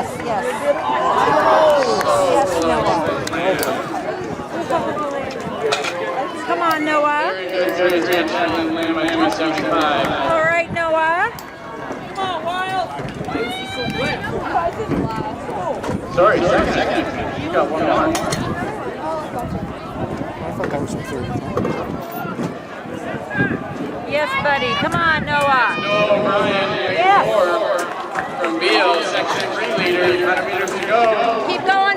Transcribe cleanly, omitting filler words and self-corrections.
Yes, yes. Yes, Noah. Come on, Noah. Very good. Miami 75. All right, Noah. Sorry, second. You got one more. I thought that was a 30. Yes, buddy. Come on, Noah. Noah O'Brien, Yes. from Beal, section 3 leader, 100 meters to go. Keep going.